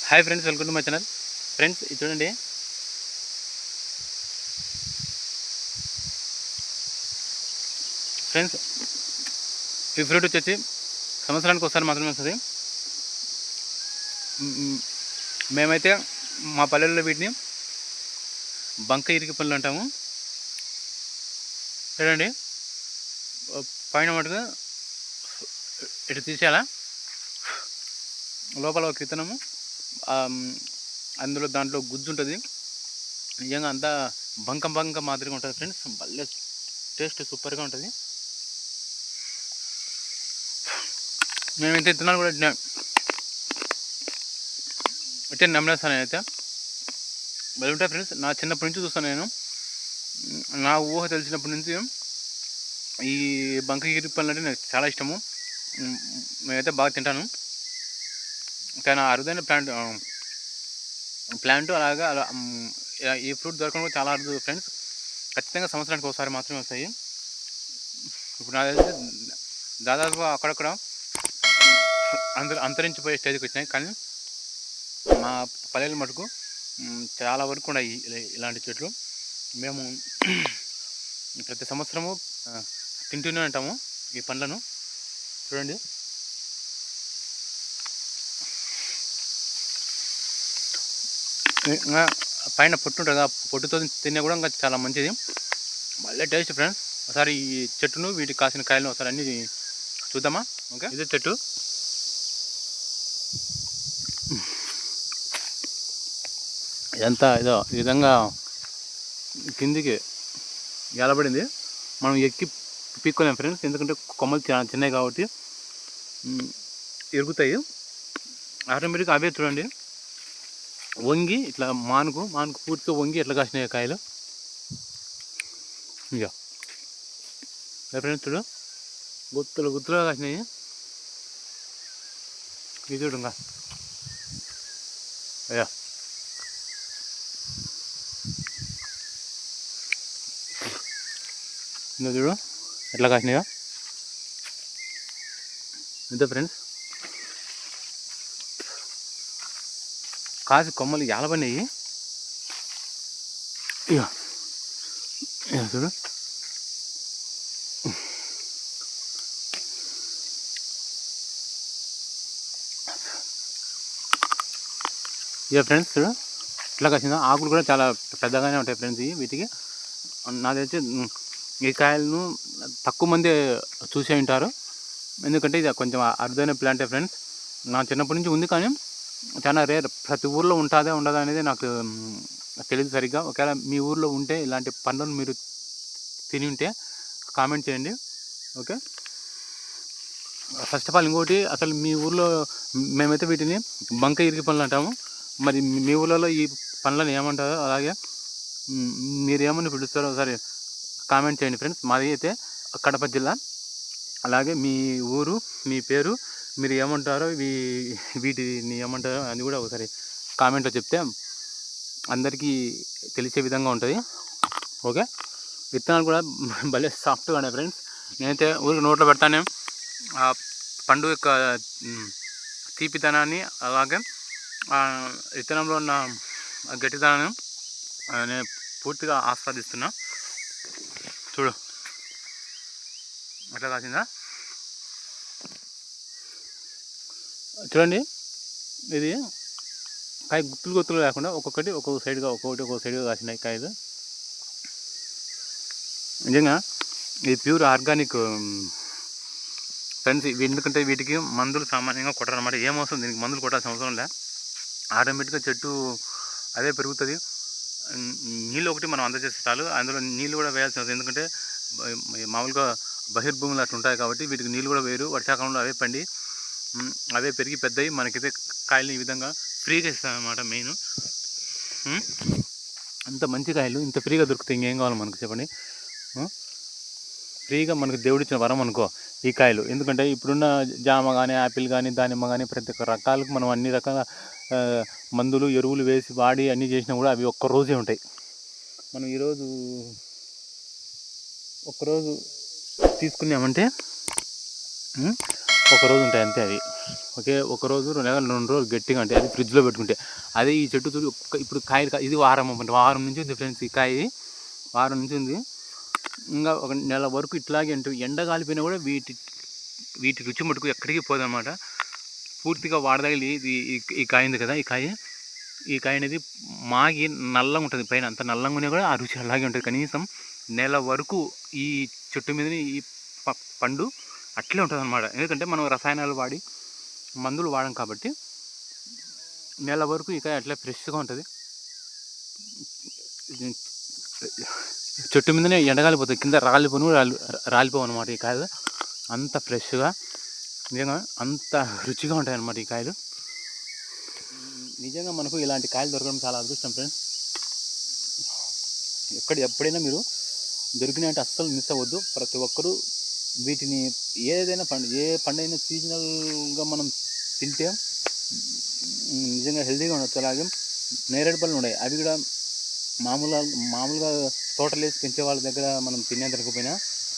Hi friends, welcome to my channel. Friends ఇది చూడండి, friends ఈ ఫ్రూట్ వచ్చేసి సంవత్సరానికి ఒకసారి మాత్రమే వస్తుంది. మేమైతే మా పల్లెల్లో వీటిని బంక ఇరికి పళ్ళు అంటాము. చూడండి, పైన మటుకు ఇటు తీసేయాలా, లోపల ఒక విత్తనము, అందులో దాంట్లో గుజ్జు ఉంటుంది. నిజంగా అంతా బంక మాదిరిగా ఉంటుంది ఫ్రెండ్స్. భలే టేస్ట్ సూపర్గా ఉంటుంది. మేమైతే విత్తనాలు కూడా అయితే నమ్మేస్తాను. నేనైతే భలే ఉంటాయి ఫ్రెండ్స్. నా చిన్నప్పటి నుంచి చూస్తాను నేను. నా ఊహ తెలిసినప్పటి నుంచి ఈ బంకగిరి పళ్ళు అంటే నాకు చాలా ఇష్టము. నేనైతే బాగా తింటాను. కానీ అరుదైన ప్లాంట్ అలాగా ఈ ఫ్రూట్ దొరకడం కూడా చాలా అరుదు ఫ్రెండ్స్. ఖచ్చితంగా సంవత్సరానికి ఒకసారి మాత్రమే వస్తాయి. ఇప్పుడు నా తెలిసి దాదాపుగా అక్కడక్కడ అంతరించిపోయే స్టేజ్కి వచ్చినాయి. కానీ మా పల్లెల మటుకు చాలా వరకు ఉన్నాయి ఇలాంటి చెట్లు. మేము ప్రతి సంవత్సరము తింటూనే ఉంటాము ఈ పండ్లను. చూడండి, పైన పొట్టు ఉంటుంది. ఆ పొట్టుతో తినే కూడా ఇంకా చాలా మంచిది. మళ్ళీ టేస్ట్ ఫ్రెండ్స్. ఒకసారి ఈ చెట్టును వీటికి కాసిన కాయలను ఒకసారి అన్ని చూద్దామా? ఓకే, ఇదే చెట్టు. ఇదంతా ఇదో ఈ విధంగా కిందికి ఎలబడింది. మనం ఎక్కి పీక్కోలేము ఫ్రెండ్స్, ఎందుకంటే కొమ్మలు చాలా చిన్నవి కాబట్టి ఎరుగుతాయి ఆటోమేటిక్గా. అవే చూడండి వంగి ఇట్లా మానుకు పూర్తిగా వంగి ఎట్లా కాసినాయి కాయలు. ఇక ఫ్రెండ్స్ చూడు, గుత్తులుగా కాసినాయి. ఇది చూడు ఇంకా అయ్యా, ఇంకా చూడు ఎట్లా కాసినాయో. ఇంతే ఫ్రెండ్స్, కాసి కొమ్మలు ఎలబడినాయి. ఇక చూడు, ఇక ఫ్రెండ్స్ చూడు ఇట్లా కాసిందా. ఆకులు కూడా చాలా పెద్దగానే ఉంటాయి ఫ్రెండ్స్. వీటికి నాకు తెలిసి ఈ కాయలను తక్కువ మంది చూసే ఉంటారు, ఎందుకంటే ఇది కొంచెం అరుదైన ప్లాంటే ఫ్రెండ్స్. నా చిన్నప్పటి నుంచి ఉంది, కానీ చాలా రేర్. ప్రతి ఊర్లో ఉంటుందా ఉండదా అనేది నాకు తెలియదు సరిగ్గా. ఒకవేళ మీ ఊర్లో ఉంటే ఇలాంటి పండ్లను మీరు తిని ఉంటే కామెంట్ చేయండి. ఓకే, ఫస్ట్ ఆఫ్ ఆల్ ఇంకోటి, అసలు మీ ఊర్లో మేమైతే వీటిని బంక ఇరికి పండ్లు అంటాము. మరి మీ ఊళ్ళలో ఈ పండ్లను ఏమంటారో, అలాగే మీరు ఏమని పిలుస్తారో ఒకసారి కామెంట్ చేయండి ఫ్రెండ్స్. మాది అయితే కడప జిల్లా. అలాగే మీ ఊరు, మీ పేరు, మీరు ఏమంటారో, వీటిని ఏమంటారో అది కూడా ఒకసారి కామెంట్లో చెప్తే అందరికీ తెలిసే విధంగా ఉంటుంది. ఓకే, విత్తనాలు కూడా భలే సాఫ్ట్గా ఉన్నాయి ఫ్రెండ్స్. నేనైతే ఊరికి నోట్లో పెడతానే ఆ పండు యొక్క తీపితనాన్ని, అలాగే విత్తనంలో ఉన్న గట్టితనాన్ని నేను పూర్తిగా ఆస్వాదిస్తున్నా. చూడు ఎట్లా కాసిందా. చూడండి, ఇది కాయ గుత్తులు లేకుండా ఒక్కొక్క సైడ్గా కాసినాయి కాయలు. నిజంగా ఇది ప్యూర్ ఆర్గానిక్ ఫ్రెండ్స్. ఎందుకంటే వీటికి మందులు సామాన్యంగా కొట్టారనమాట. ఏమవుతుంది దీనికి మందులు కొట్టాల్సిన అవసరం లే, ఆటోమేటిక్గా చెట్టు అదే పెరుగుతుంది. నీళ్ళు ఒకటి మనం అందజేస్తే చాలు. అందులో నీళ్ళు కూడా వేయాల్సిన అవసరం, ఎందుకంటే మామూలుగా బహిర్భూములు అట్లా ఉంటాయి కాబట్టి వీటికి నీళ్ళు కూడా వేయరు. వర్షాకాలంలో అవే పండి అవే పెరిగి పెద్దవి మనకైతే కాయలు ఈ విధంగా ఫ్రీగా ఇస్తాయన్నమాట. మెయిన్ అంత మంచి కాయలు ఇంత ఫ్రీగా దొరుకుతాయి ఇంకేం కావాలి మనకు చెప్పండి. ఫ్రీగా మనకు దేవుడిచ్చిన వరం అనుకో ఈ కాయలు. ఎందుకంటే ఇప్పుడున్న జామ కానీ, యాపిల్ కానీ, దానిమ్మ కానీ ప్రతి ఒక్క రకాలకు మనం అన్ని రకాల మందులు, ఎరువులు వేసి వాడి అన్నీ చేసినా కూడా అవి ఒక్కరోజే ఉంటాయి. మనం ఈరోజు ఒక్కరోజు తీసుకున్నామంటే ఒకరోజు ఉంటాయి అంతే అవి. ఒక రోజు 2 రోజులు గట్టిగా ఉంటాయి. అది ఫ్రిడ్జ్లో పెట్టుకుంటే. అదే ఈ చెట్టు చూడు ఇప్పుడు కాయలు ఇది వారం నుంచి ఉంది ఫ్రెండ్స్. ఈ కాయ వారం నుంచి ఉంది. ఇంకా ఒక నెల వరకు ఇట్లాగే ఉంటుంది. ఎండ కాలిపోయినా కూడా వీటి రుచి మటుకు ఎక్కడికి పోదన్నమాట. పూర్తిగా వాడదగిలి ఈ కాయ ఉంది కదా, ఈ కాయ అనేది మాగి నల్లంగా ఉంటుంది. పైన అంత నల్లంగా ఉన్నా కూడా ఆ రుచి అలాగే ఉంటుంది. కనీసం నెల వరకు ఈ చెట్టు మీదనే ఈ పండు అట్లే ఉంటుంది అన్నమాట. ఎందుకంటే మనం రసాయనాలు వాడి మందులు వాడం కాబట్టి నెల వరకు ఈ కాయ అట్లా ఫ్రెష్గా ఉంటుంది. చెట్టు మీదనే ఎండగాలిపోతుంది, కింద రాలిపోవు అనమాట ఈ కాయలు. అంత ఫ్రెష్గా నిజంగా అంత రుచిగా ఉంటాయి అన్నమాట ఈ కాయలు. నిజంగా మనకు ఇలాంటి కాయలు దొరకడం చాలా అదృష్టం ఫ్రెండ్స్. ఎప్పుడైనా మీరు దొరికినాయంటే అస్సలు మిస్ అవ్వద్దు. ప్రతి ఒక్కరూ వీటిని ఏదైనా ఏ పండైనా సీజనల్గా మనం తింటే నిజంగా హెల్తీగా ఉండొచ్చు. అలాగే నేరేడు పళ్ళు ఉన్నాయి, అవి కూడా మామూలుగా తోటలు వేసి పెంచే వాళ్ళ దగ్గర మనం తినే దొరకపోయినా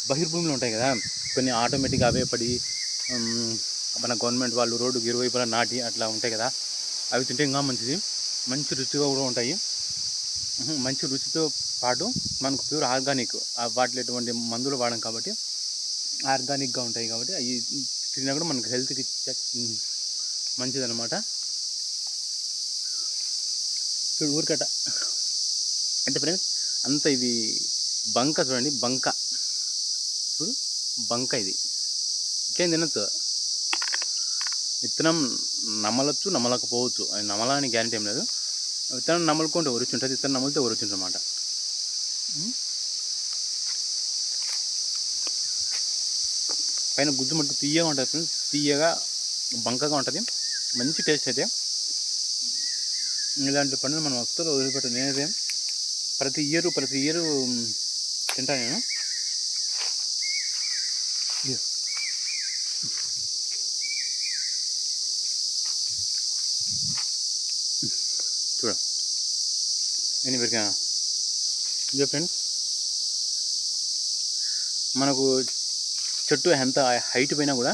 బహిర్భూములు ఉంటాయి కదా, కొన్ని ఆటోమేటిక్గా అవే పడి మన గవర్నమెంట్ వాళ్ళు రోడ్డుకి ఇరువైపులా నాటి అట్లా ఉంటాయి కదా, అవి తింటే ఇంకా మంచిది. మంచి రుచిగా కూడా ఉంటాయి. మంచి రుచితో పాటు మనకు ప్యూర్ ఆర్గానిక్, వాటిలో ఎటువంటి మందులు వాడడం కాబట్టి ఆర్గానిక్గా ఉంటాయి. కాబట్టి అవి తిన్నా కూడా మనకు హెల్త్కి మంచిదన్నమాట. చూడు ఊరికట అంటే ఫ్రెండ్స్ అంత ఇది బంక చూడండి, చూడు బంక. ఇది ఇంకేం తినచ్చు. విత్తనం నమ్మలొచ్చు, నమ్మలేకపోవచ్చు. అది నమ్మలాని గ్యారంటీ ఏం లేదు. విత్తనం నమ్మలుకుంటే ఒరిచి ఉంటుంది, విత్తనం నమ్మలితే ఒరిచి ఉంటుంది అన్నమాట. పైన గుజ్జు మట్టు తీయగా ఉంటుంది ఫ్రెండ్స్, తీయగా బంకగా ఉంటుంది, మంచి టేస్ట్ అయితే. ఇలాంటి పండుగ మనం వస్తువులు వదిలిపెట్టాను. నేనైతే ప్రతి ఇయర్ తింటాను నేను. చూడ ఎన్ని పెరిగా ఇదే ఫ్రెండ్స్. మనకు చెట్టు ఎంత హైట్ పైన కూడా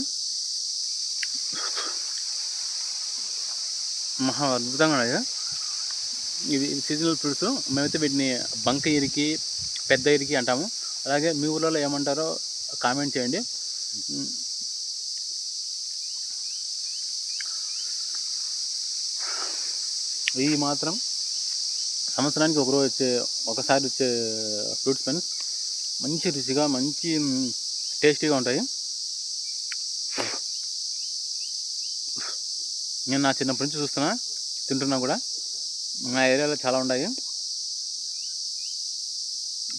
మహా అద్భుతంగా ఉన్నాయి. ఇది సీజనల్ ఫ్రూట్స్. మేమైతే వీటిని బంక ఇరికి, పెద్ద ఇరికి అంటాము. అలాగే మీ ఊళ్ళో ఏమంటారో కామెంట్ చేయండి. ఇవి మాత్రం సంవత్సరానికి ఒకసారి వచ్చే ఫ్రూట్స్ ఫ్రెండ్స్. మంచి రుచిగా, మంచి టేస్టీగా ఉంటాయి. నేను నా చిన్నప్పటి నుంచి తింటున్నా కూడా. మా ఏరియాలో చాలా ఉన్నాయి,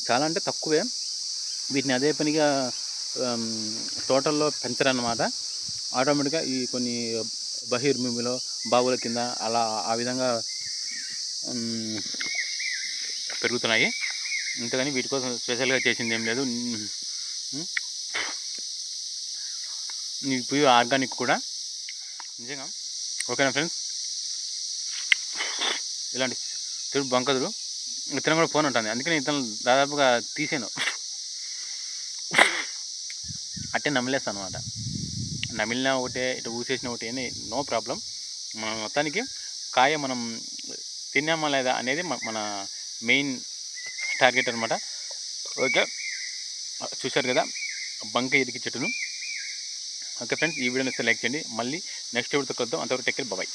చాలా అంటే తక్కువే. వీటిని అదే పనిగా తోటల్లో పెంచరన్నమాట. ఆటోమేటిక్గా ఈ కొన్ని బహిర్భూమిలో బావుల కింద అలా ఆ విధంగా పెరుగుతున్నాయి. ఇంతకని వీటి కోసం స్పెషల్గా చేసింది ఏం లేదు. ఇప్పుడు ఆర్గానిక్ కూడా నిజంగా. ఓకేనా ఫ్రెండ్స్, ఇలాంటి తిరుగు బంకదులు విత్తనం కూడా ఫోన్ ఉంటుంది. అందుకని ఇతను దాదాపుగా తీసాను, అట్టే నమిలేస్తాను అనమాట. నమిలినా ఒకటే, ఇటు ఊసేసిన ఒకటి అని నో ప్రాబ్లం. మన మొత్తానికి కాయ మనం తిన్నామా లేదా అనేది మన మెయిన్ టార్గెట్ అనమాట. ఓకే, చూశారు కదా బంక ఇరికి చెట్టును. ఓకే ఫ్రెండ్స్, ఈ వీడియోని లైక్ చేయండి. మళ్ళీ నెక్స్ట్ వీడియోతో కలుద్దాం. అంతవరకు టేక్ కేర్, బాయ్.